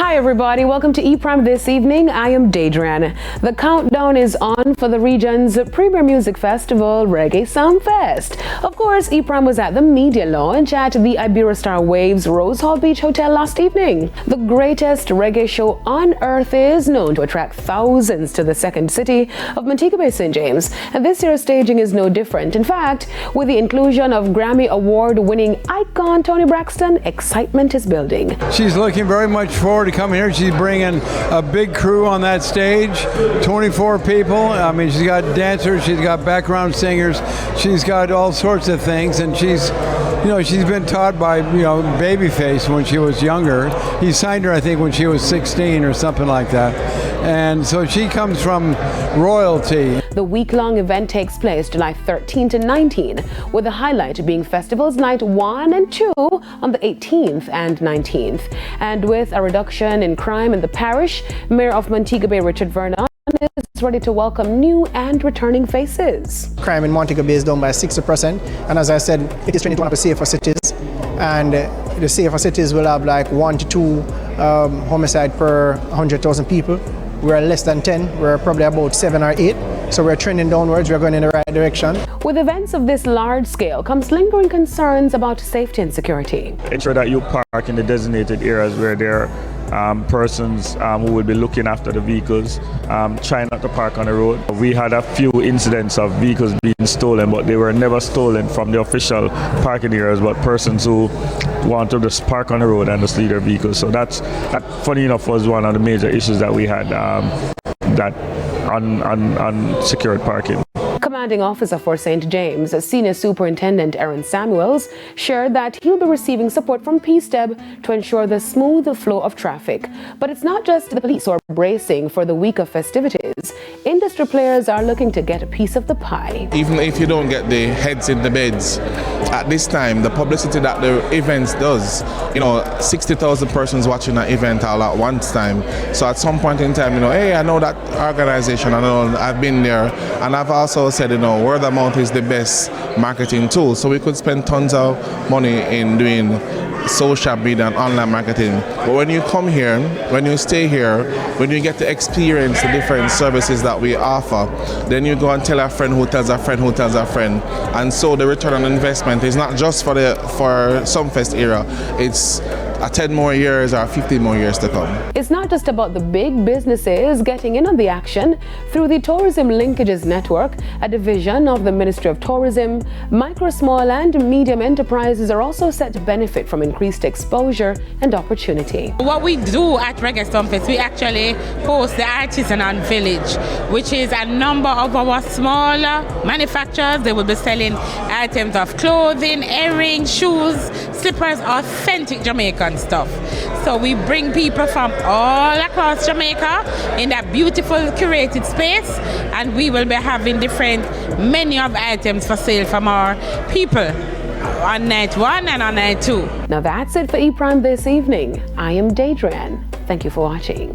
Hi everybody, welcome to E-Prime this evening. I am Daedran. The countdown is on for the region's premier music festival, Reggae Soundfest. Of course, E-Prime was at the media launch at the Iberostar Waves Rose Hall Beach Hotel last evening. The greatest reggae show on earth is known to attract thousands to the second city of Montego Bay, St. James. And this year's staging is no different. In fact, with the inclusion of Grammy Award-winning icon Toni Braxton, excitement is building. She's looking very much forward to coming here. She's bringing a big crew on that stage, 24 people. I mean, she's got dancers, she's got background singers, she's got all sorts of things, and she's been taught by, Babyface when she was younger. He signed her, I think, when she was 16 or something like that. And so she comes from royalty. The week-long event takes place July 13 to 19, with the highlight being Festivals Night 1 and 2 on the 18th and 19th. And with a reduction in crime in the parish, Mayor of Montego Bay, Richard Vernon, is ready to welcome new and returning faces. Crime in Montego Bay is down by 60%, and as I said, it is trending to one of the safer cities. And the safer cities will have like 1 to 2 homicide per 100,000 people. We're less than 10. We're probably about 7 or 8. So we're trending downwards. We're going in the right direction. With events of this large scale comes lingering concerns about safety and security. Ensure that you park in the designated areas where there are persons who will be looking after the vehicles. Try not to park on the road. We had a few incidents of vehicles being stolen, but they were never stolen from the official parking areas, but persons who want to just park on the road and just leave their vehicles. So that funny enough, was one of the major issues that we had, that unsecured parking. Commanding officer for St. James, Senior Superintendent Aaron Samuels, shared that he'll be receiving support from PSTEB to ensure the smooth flow of traffic. But it's not just the police who are bracing for the week of festivities. Industry players are looking to get a piece of the pie. Even if you don't get the heads in the beds, at this time, the publicity that the events does, 60,000 persons watching an event all at one time. So at some point in time, hey, I know that organization, I know I've been there, and I've also said, word of mouth is the best marketing tool. So we could spend tons of money in doing social media and online marketing. But when you come here, when you stay here, when you get to experience the different services that we offer, then you go and tell a friend who tells a friend who tells a friend. And so the return on investment is not just for Sumfest era, it's 10 more years or 15 more years to come. It's not just about the big businesses getting in on the action. Through the Tourism Linkages Network, a division of the Ministry of Tourism, micro, small and medium enterprises are also set to benefit from increased exposure and opportunity. What we do at Reggae Soundfest, we actually host the Artisanal Village, which is a number of our smaller manufacturers. They will be selling items of clothing, earrings, shoes, slippers, authentic Jamaican stuff. So we bring people from all across Jamaica in that beautiful curated space, and we will be having different menu of items for sale from our people on night 1 and on night 2. Now that's it for E-Prime this evening. I am Daedran. Thank you for watching.